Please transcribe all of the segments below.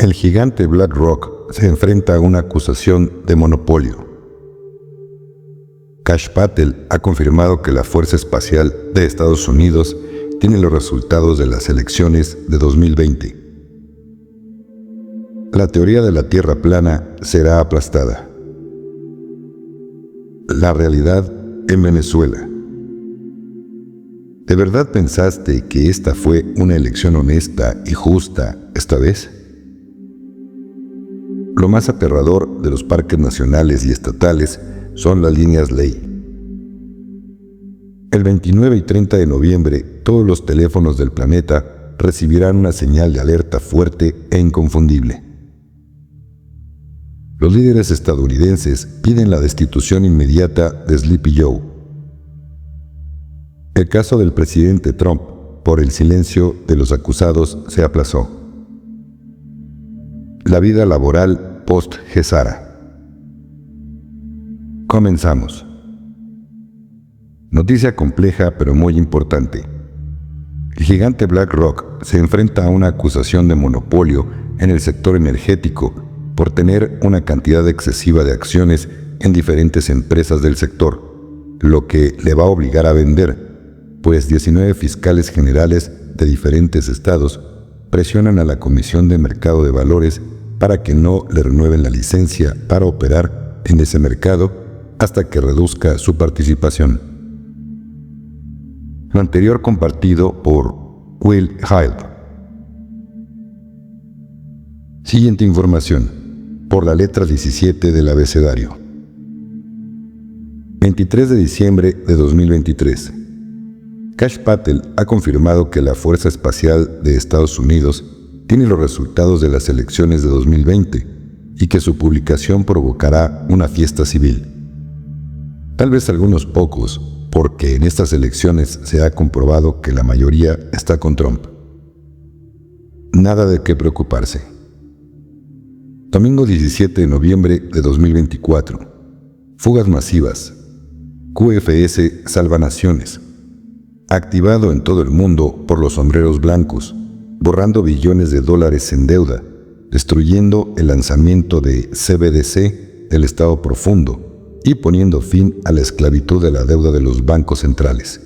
El gigante BlackRock se enfrenta a una acusación de monopolio. Kash Patel ha confirmado que la Fuerza Espacial de Estados Unidos tiene los resultados de las elecciones de 2020. La teoría de la Tierra plana será aplastada. La realidad en Venezuela. ¿De verdad pensaste que esta fue una elección honesta y justa esta vez? Lo más aterrador de los parques nacionales y estatales son las líneas ley. El 29 y 30 de noviembre, todos los teléfonos del planeta recibirán una señal de alerta fuerte e inconfundible. Los líderes estadounidenses piden la destitución inmediata de Sleepy Joe. El caso del presidente Trump, por el silencio de los acusados, se aplazó. La vida laboral post-Gesara. Comenzamos. Noticia compleja pero muy importante. El gigante BlackRock se enfrenta a una acusación de monopolio en el sector energético por tener una cantidad excesiva de acciones en diferentes empresas del sector, lo que le va a obligar a vender, pues 19 fiscales generales de diferentes estados presionan a la Comisión de Mercado de Valores para que no le renueven la licencia para operar en ese mercado hasta que reduzca su participación. Lo anterior compartido por Will Hyde. Siguiente información. Por la letra 17 del abecedario. 23 de diciembre de 2023. Kash Patel ha confirmado que la Fuerza Espacial de Estados Unidos tiene los resultados de las elecciones de 2020 y que su publicación provocará una fiesta civil. Tal vez algunos pocos, porque en estas elecciones se ha comprobado que la mayoría está con Trump. Nada de qué preocuparse. Domingo 17 de noviembre de 2024. Fugas masivas. QFS salva naciones. Activado en todo el mundo por los sombreros blancos, borrando billones de dólares en deuda, destruyendo el lanzamiento de CBDC del Estado profundo y poniendo fin a la esclavitud de la deuda de los bancos centrales.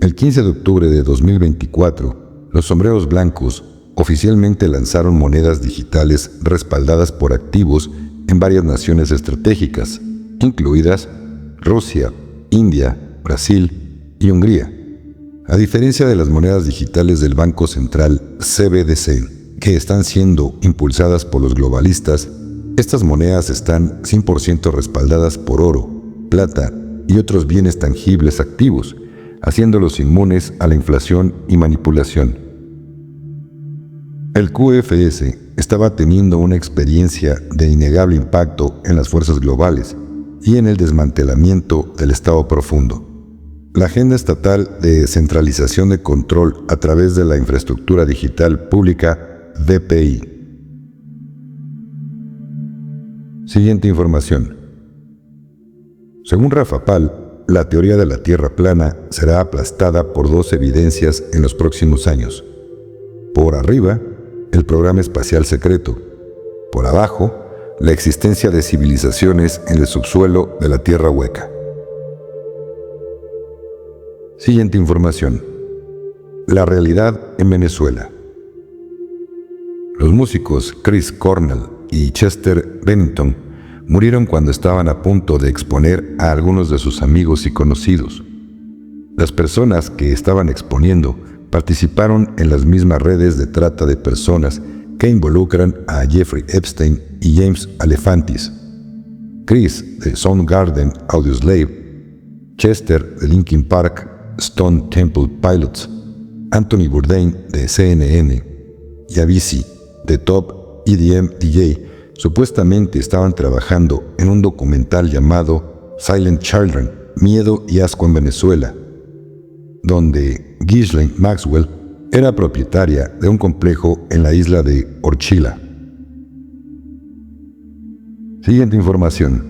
El 15 de octubre de 2024, los sombreros blancos oficialmente lanzaron monedas digitales respaldadas por activos en varias naciones estratégicas, incluidas Rusia, India, Brasil y Hungría. A diferencia de las monedas digitales del Banco Central CBDC, que están siendo impulsadas por los globalistas, estas monedas están 100% respaldadas por oro, plata y otros bienes tangibles activos, haciéndolos inmunes a la inflación y manipulación. El QFS estaba teniendo una experiencia de innegable impacto en las fuerzas globales y en el desmantelamiento del Estado profundo. La agenda estatal de centralización de control a través de la infraestructura digital pública DPI. Siguiente información. Según Rafa Pal, la teoría de la Tierra plana será aplastada por dos evidencias en los próximos años. Por arriba, el programa espacial secreto. Por abajo, la existencia de civilizaciones en el subsuelo de la Tierra hueca. Siguiente información. La realidad en Venezuela. Los músicos Chris Cornell y Chester Bennington murieron cuando estaban a punto de exponer a algunos de sus amigos y conocidos. Las personas que estaban exponiendo participaron en las mismas redes de trata de personas que involucran a Jeffrey Epstein y James Alefantis. Chris de Soundgarden Audioslave, Chester de Linkin Park, Stone Temple Pilots, Anthony Bourdain de CNN y Avicii de Top EDM DJ supuestamente estaban trabajando en un documental llamado Silent Children, Miedo y Asco en Venezuela, donde Ghislaine Maxwell era propietaria de un complejo en la isla de Orchila. Siguiente información.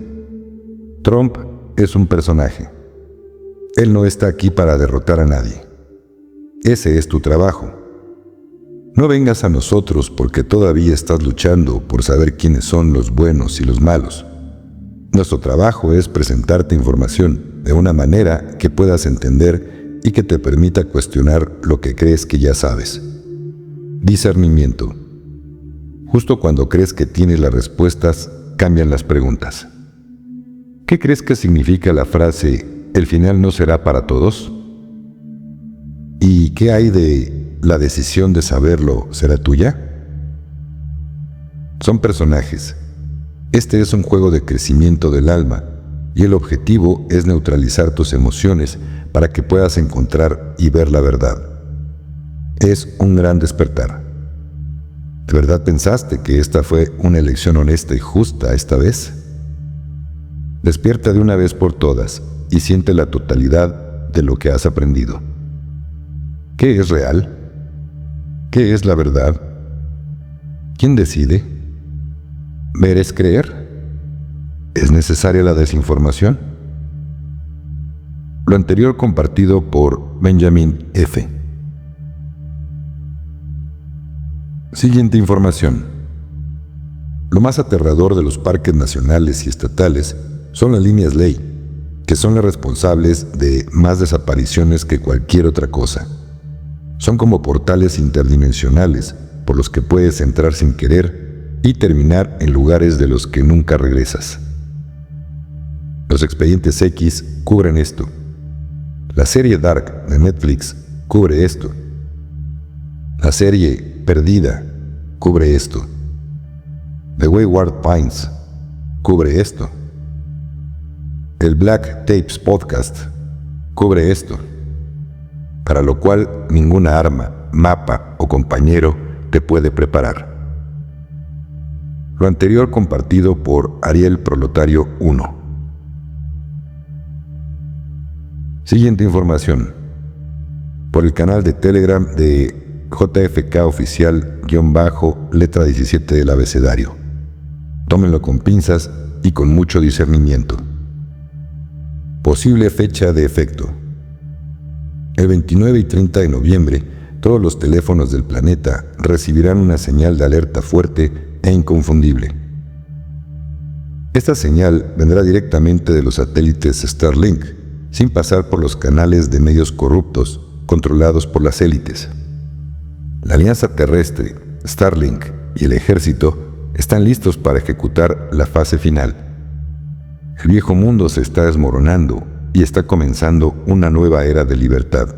Trump es un personaje. Él no está aquí para derrotar a nadie. Ese es tu trabajo. No vengas a nosotros porque todavía estás luchando por saber quiénes son los buenos y los malos. Nuestro trabajo es presentarte información de una manera que puedas entender y que te permita cuestionar lo que crees que ya sabes. Discernimiento. Justo cuando crees que tienes las respuestas, cambian las preguntas. ¿Qué crees que significa la frase «el final no será para todos»? ¿Y qué hay de «la decisión de saberlo será tuya»? Son personajes. Este es un juego de crecimiento del alma y el objetivo es neutralizar tus emociones para que puedas encontrar y ver la verdad. Es un gran despertar. ¿De verdad pensaste que esta fue una elección honesta y justa esta vez? Despierta de una vez por todas y siente la totalidad de lo que has aprendido. ¿Qué es real? ¿Qué es la verdad? ¿Quién decide? ¿Ver es creer? ¿Es necesaria la desinformación? Lo anterior compartido por Benjamin F. Siguiente información. Lo más aterrador de los parques nacionales y estatales son las líneas ley, que son las responsables de más desapariciones que cualquier otra cosa. Son como portales interdimensionales por los que puedes entrar sin querer y terminar en lugares de los que nunca regresas. Los expedientes X cubren esto. La serie Dark de Netflix cubre esto. La serie Perdida cubre esto. The Wayward Pines cubre esto. El Black Tapes Podcast cubre esto. Para lo cual ninguna arma, mapa o compañero te puede preparar. Lo anterior compartido por Ariel Proletario 1. Siguiente información. Por el canal de Telegram de JFK Oficial _letra 17 del abecedario. Tómenlo con pinzas y con mucho discernimiento. Posible fecha de efecto. El 29 y 30 de noviembre, todos los teléfonos del planeta recibirán una señal de alerta fuerte e inconfundible. Esta señal vendrá directamente de los satélites Starlink, sin pasar por los canales de medios corruptos controlados por las élites. La Alianza Terrestre, Starlink y el Ejército están listos para ejecutar la fase final. El viejo mundo se está desmoronando y está comenzando una nueva era de libertad.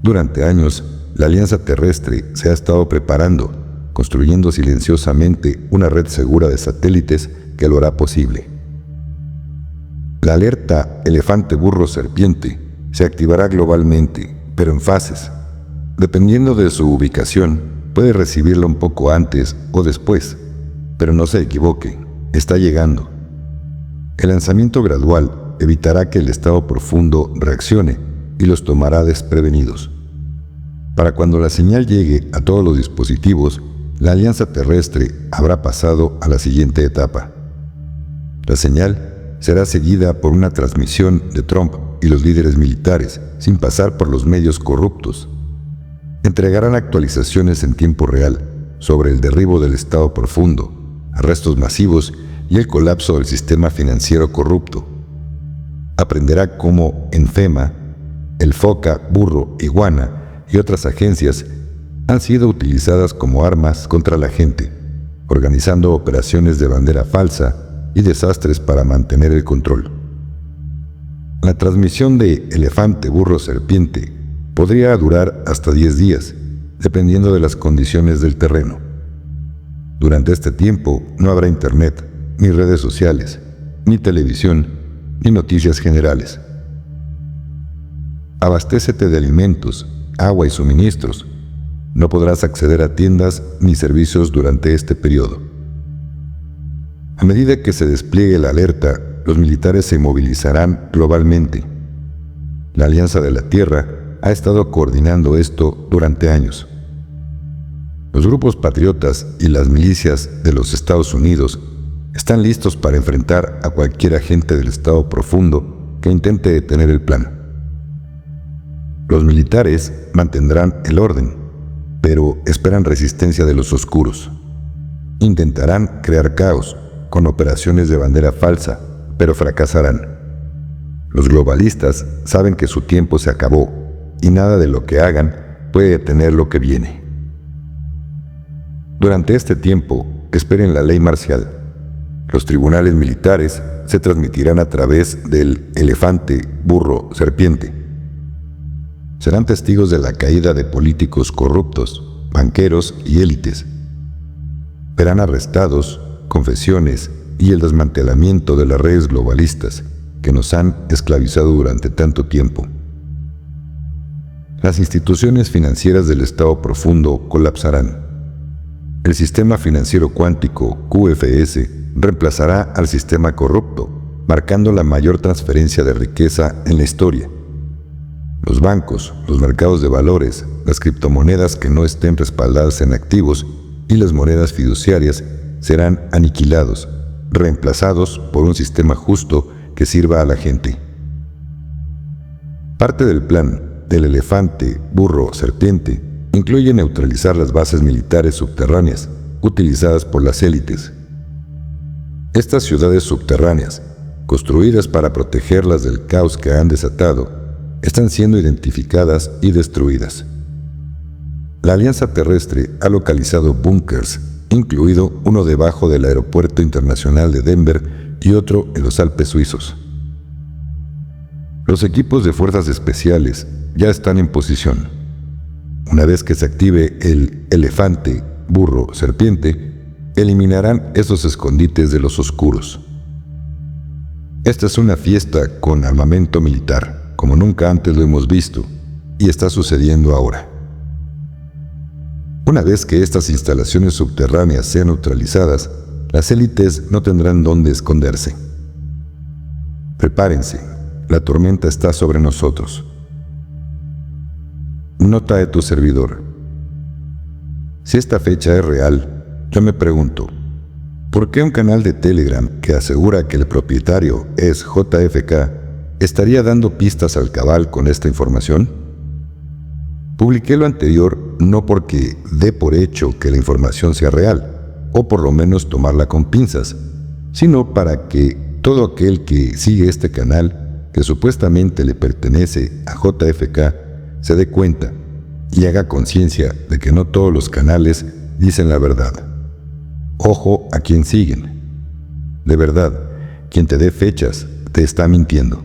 Durante años, la Alianza Terrestre se ha estado preparando, construyendo silenciosamente una red segura de satélites que lo hará posible. La alerta elefante-burro-serpiente se activará globalmente, pero en fases. Dependiendo de su ubicación, puede recibirla un poco antes o después, pero no se equivoque, está llegando. El lanzamiento gradual evitará que el estado profundo reaccione y los tomará desprevenidos. Para cuando la señal llegue a todos los dispositivos, la Alianza Terrestre habrá pasado a la siguiente etapa. La señal será seguida por una transmisión de Trump y los líderes militares, sin pasar por los medios corruptos. Entregarán actualizaciones en tiempo real sobre el derribo del estado profundo, arrestos masivos y el colapso del sistema financiero corrupto. Aprenderá cómo en FEMA, el FOCA, Burro, Iguana y otras agencias han sido utilizadas como armas contra la gente, organizando operaciones de bandera falsa y desastres para mantener el control. La transmisión de elefante-burro-serpiente podría durar hasta 10 días, dependiendo de las condiciones del terreno. Durante este tiempo no habrá internet, ni redes sociales, ni televisión, ni noticias generales. Abastécete de alimentos, agua y suministros. No podrás acceder a tiendas ni servicios durante este periodo. A medida que se despliegue la alerta, los militares se movilizarán globalmente. La Alianza de la Tierra ha estado coordinando esto durante años. Los grupos patriotas y las milicias de los Estados Unidos están listos para enfrentar a cualquier agente del estado profundo que intente detener el plan. Los militares mantendrán el orden, pero esperan resistencia de los oscuros. Intentarán crear caos con operaciones de bandera falsa, pero fracasarán. Los globalistas saben que su tiempo se acabó y nada de lo que hagan puede detener lo que viene. Durante este tiempo, esperen la ley marcial. Los tribunales militares se transmitirán a través del elefante, burro, serpiente. Serán testigos de la caída de políticos corruptos, banqueros y élites. Verán arrestados, confesiones y el desmantelamiento de las redes globalistas que nos han esclavizado durante tanto tiempo. Las instituciones financieras del Estado profundo colapsarán. El sistema financiero cuántico, QFS, reemplazará al sistema corrupto, marcando la mayor transferencia de riqueza en la historia. Los bancos, los mercados de valores, las criptomonedas que no estén respaldadas en activos y las monedas fiduciarias serán aniquilados, reemplazados por un sistema justo que sirva a la gente. Parte del plan del elefante, burro, serpiente incluye neutralizar las bases militares subterráneas utilizadas por las élites. Estas ciudades subterráneas, construidas para protegerlas del caos que han desatado, están siendo identificadas y destruidas. La Alianza Terrestre ha localizado búnkers, incluido uno debajo del Aeropuerto Internacional de Denver y otro en los Alpes suizos. Los equipos de fuerzas especiales ya están en posición. Una vez que se active el elefante, burro, serpiente, eliminarán esos escondites de los oscuros. Esta es una fiesta con armamento militar, como nunca antes lo hemos visto, y está sucediendo ahora. Una vez que estas instalaciones subterráneas sean neutralizadas, las élites no tendrán dónde esconderse. Prepárense, la tormenta está sobre nosotros. Nota de tu servidor. Si esta fecha es real, yo me pregunto, ¿por qué un canal de Telegram que asegura que el propietario es JFK estaría dando pistas al cabal con esta información? Publiqué lo anterior no porque dé por hecho que la información sea real, o por lo menos tomarla con pinzas, sino para que todo aquel que sigue este canal, que supuestamente le pertenece a JFK, se dé cuenta y haga conciencia de que no todos los canales dicen la verdad. Ojo a quien siguen. De verdad, quien te dé fechas te está mintiendo.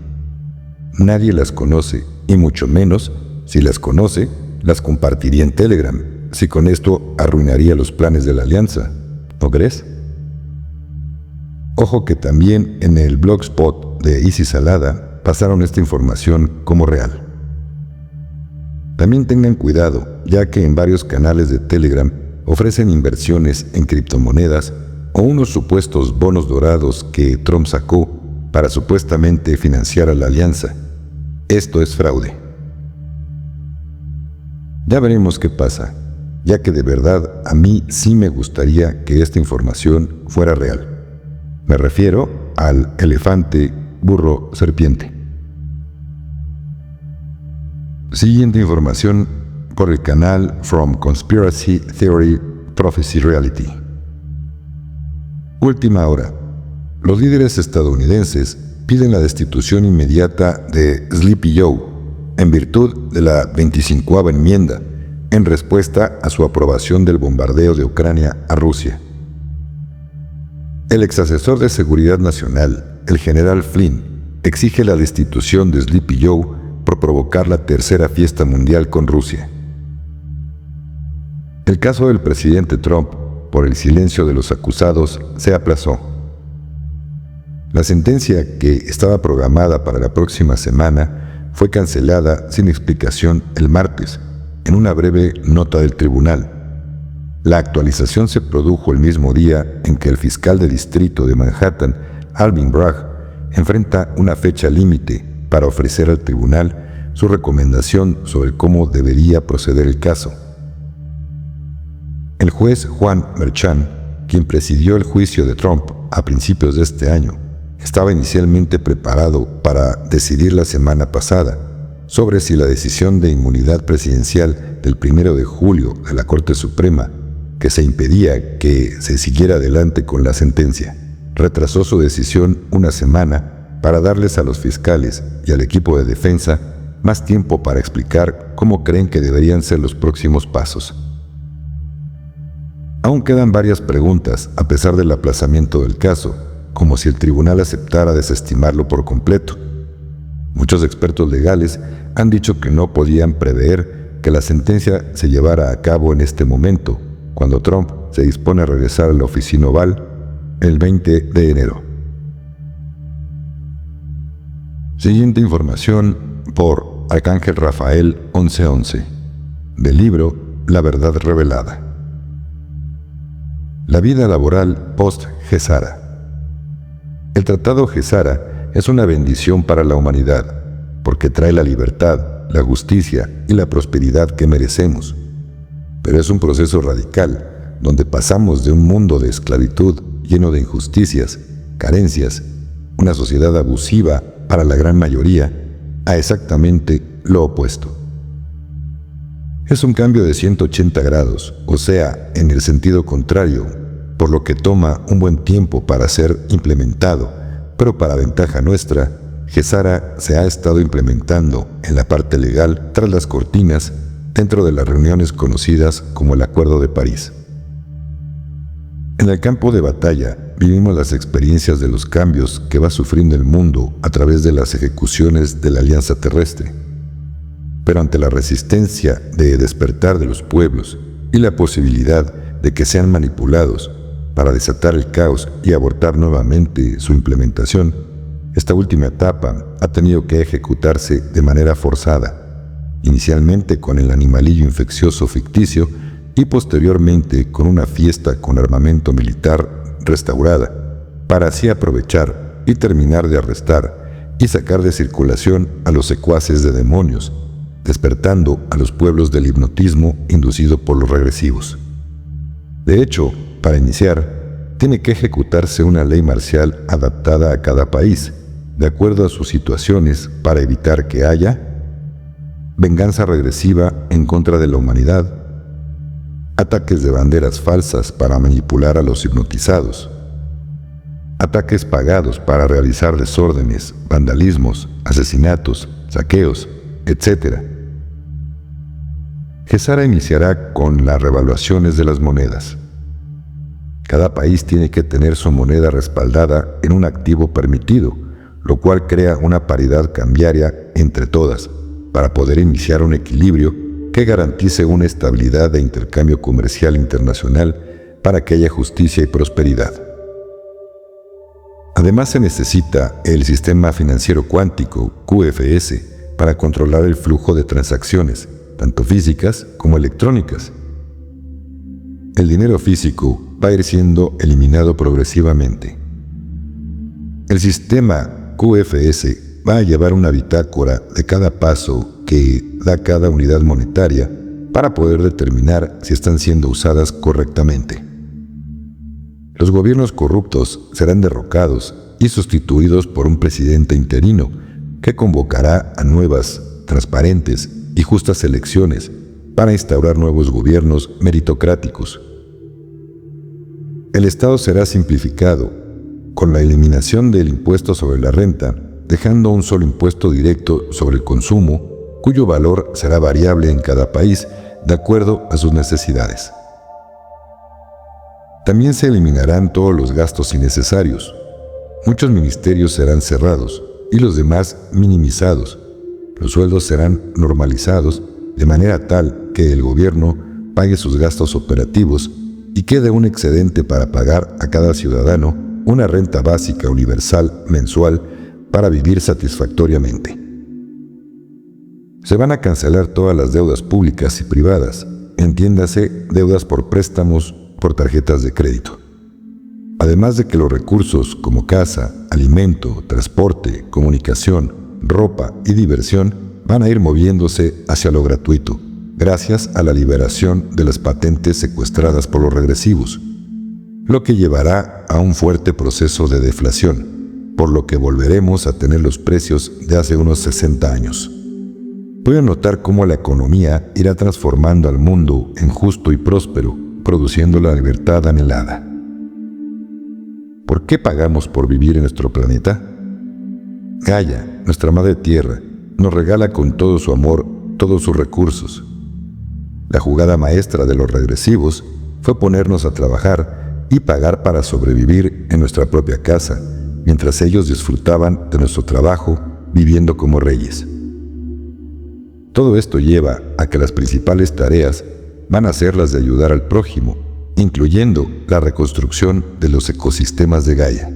Nadie las conoce, y mucho menos, si las conoce, las compartiría en Telegram, si con esto arruinaría los planes de la alianza. ¿No crees? Ojo que también en el blogspot de Easy Salada pasaron esta información como real. También tengan cuidado, ya que en varios canales de Telegram ofrecen inversiones en criptomonedas o unos supuestos bonos dorados que Trump sacó para supuestamente financiar a la alianza. Esto es fraude. Ya veremos qué pasa, ya que de verdad a mí sí me gustaría que esta información fuera real. Me refiero al elefante, burro, serpiente. Siguiente información por el canal From Conspiracy Theory Prophecy Reality. Última hora. Los líderes estadounidenses piden la destitución inmediata de Sleepy Joe en virtud de la 25ª enmienda en respuesta a su aprobación del bombardeo de Ucrania a Rusia. El exasesor de Seguridad Nacional, el general Flynn, exige la destitución de Sleepy Joe por provocar la tercera fiesta mundial con Rusia. El caso del presidente Trump, por el silencio de los acusados, se aplazó. La sentencia, que estaba programada para la próxima semana, fue cancelada sin explicación el martes, en una breve nota del tribunal. La actualización se produjo el mismo día en que el fiscal de distrito de Manhattan, Alvin Bragg, enfrenta una fecha límite para ofrecer al tribunal su recomendación sobre cómo debería proceder el caso. El juez Juan Merchan, quien presidió el juicio de Trump a principios de este año, estaba inicialmente preparado para decidir la semana pasada sobre si la decisión de inmunidad presidencial del 1 de julio de la Corte Suprema, que se impedía que se siguiera adelante con la sentencia, retrasó su decisión una semana para darles a los fiscales y al equipo de defensa más tiempo para explicar cómo creen que deberían ser los próximos pasos. Aún quedan varias preguntas a pesar del aplazamiento del caso, como si el tribunal aceptara desestimarlo por completo. Muchos expertos legales han dicho que no podían prever que la sentencia se llevara a cabo en este momento, cuando Trump se dispone a regresar a la oficina oval el 20 de enero. Siguiente información por Arcángel Rafael 1111, del libro La Verdad Revelada. La vida laboral post-Gesara. El Tratado Gesara es una bendición para la humanidad, porque trae la libertad, la justicia y la prosperidad que merecemos. Pero es un proceso radical, donde pasamos de un mundo de esclavitud lleno de injusticias, carencias, una sociedad abusiva para la gran mayoría, a exactamente lo opuesto. Es un cambio de 180 grados, o sea, en el sentido contrario, por lo que toma un buen tiempo para ser implementado, pero para ventaja nuestra, Gesara se ha estado implementando en la parte legal tras las cortinas dentro de las reuniones conocidas como el Acuerdo de París. En el campo de batalla vivimos las experiencias de los cambios que va sufriendo el mundo a través de las ejecuciones de la Alianza Terrestre. Pero ante la resistencia de despertar de los pueblos y la posibilidad de que sean manipulados para desatar el caos y abortar nuevamente su implementación, esta última etapa ha tenido que ejecutarse de manera forzada, inicialmente con el animalillo infeccioso ficticio y posteriormente con una fiesta con armamento militar restaurada, para así aprovechar y terminar de arrestar y sacar de circulación a los secuaces de demonios, despertando a los pueblos del hipnotismo inducido por los regresivos. De hecho, para iniciar, tiene que ejecutarse una ley marcial adaptada a cada país, de acuerdo a sus situaciones, para evitar que haya venganza regresiva en contra de la humanidad, ataques de banderas falsas para manipular a los hipnotizados, ataques pagados para realizar desórdenes, vandalismos, asesinatos, saqueos, etc. Gesara iniciará con las revaluaciones de las monedas. Cada país tiene que tener su moneda respaldada en un activo permitido, lo cual crea una paridad cambiaria entre todas, para poder iniciar un equilibrio que garantice una estabilidad de intercambio comercial internacional para que haya justicia y prosperidad. Además, se necesita el sistema financiero cuántico, QFS, para controlar el flujo de transacciones, tanto físicas como electrónicas. El dinero físico va a ir siendo eliminado progresivamente. El sistema QFS va a llevar una bitácora de cada paso que da cada unidad monetaria para poder determinar si están siendo usadas correctamente. Los gobiernos corruptos serán derrocados y sustituidos por un presidente interino que convocará a nuevas, transparentes y justas elecciones para instaurar nuevos gobiernos meritocráticos. El Estado será simplificado, con la eliminación del impuesto sobre la renta, dejando un solo impuesto directo sobre el consumo, cuyo valor será variable en cada país de acuerdo a sus necesidades. También se eliminarán todos los gastos innecesarios. Muchos ministerios serán cerrados y los demás minimizados. Los sueldos serán normalizados de manera tal que el gobierno pague sus gastos operativos y quede un excedente para pagar a cada ciudadano una renta básica universal mensual para vivir satisfactoriamente. Se van a cancelar todas las deudas públicas y privadas, entiéndase deudas por préstamos por tarjetas de crédito. Además de que los recursos como casa, alimento, transporte, comunicación, ropa y diversión van a ir moviéndose hacia lo gratuito, gracias a la liberación de las patentes secuestradas por los regresivos, lo que llevará a un fuerte proceso de deflación, por lo que volveremos a tener los precios de hace unos 60 años. pueden notar cómo la economía irá transformando al mundo en justo y próspero, produciendo la libertad anhelada. ¿Por qué pagamos por vivir en nuestro planeta? Gaia, nuestra madre tierra, nos regala con todo su amor todos sus recursos. La jugada maestra de los regresivos fue ponernos a trabajar y pagar para sobrevivir en nuestra propia casa, mientras ellos disfrutaban de nuestro trabajo viviendo como reyes. Todo esto lleva a que las principales tareas van a ser las de ayudar al prójimo, incluyendo la reconstrucción de los ecosistemas de Gaia.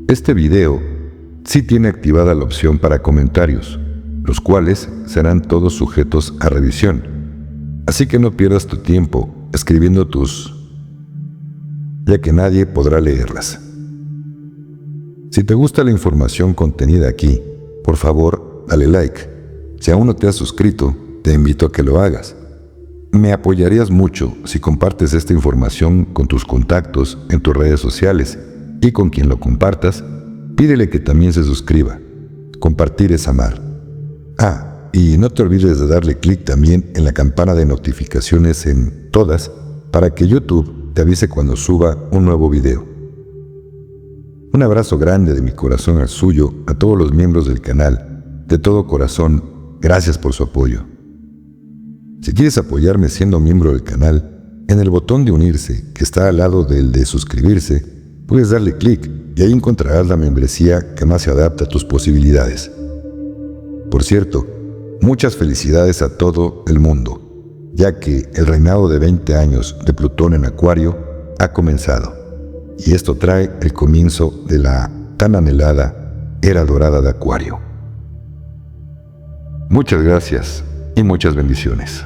Este video sí tiene activada la opción para comentarios, los cuales serán todos sujetos a revisión, así que no pierdas tu tiempo escribiendo tus, ya que nadie podrá leerlas. Si te gusta la información contenida aquí, por favor, dale like. Si aún no te has suscrito, te invito a que lo hagas. Me apoyarías mucho si compartes esta información con tus contactos en tus redes sociales y con quien lo compartas, pídele que también se suscriba. Compartir es amar. Y no te olvides de darle clic también en la campana de notificaciones en todas para que YouTube te avise cuando suba un nuevo video. Un abrazo grande de mi corazón al suyo a todos los miembros del canal. De todo corazón, gracias por su apoyo. Si quieres apoyarme siendo miembro del canal, en el botón de unirse que está al lado del de suscribirse, puedes darle clic y ahí encontrarás la membresía que más se adapta a tus posibilidades. Por cierto, muchas felicidades a todo el mundo, ya que el reinado de 20 años de Plutón en Acuario ha comenzado, y esto trae el comienzo de la tan anhelada Era Dorada de Acuario. Muchas gracias y muchas bendiciones.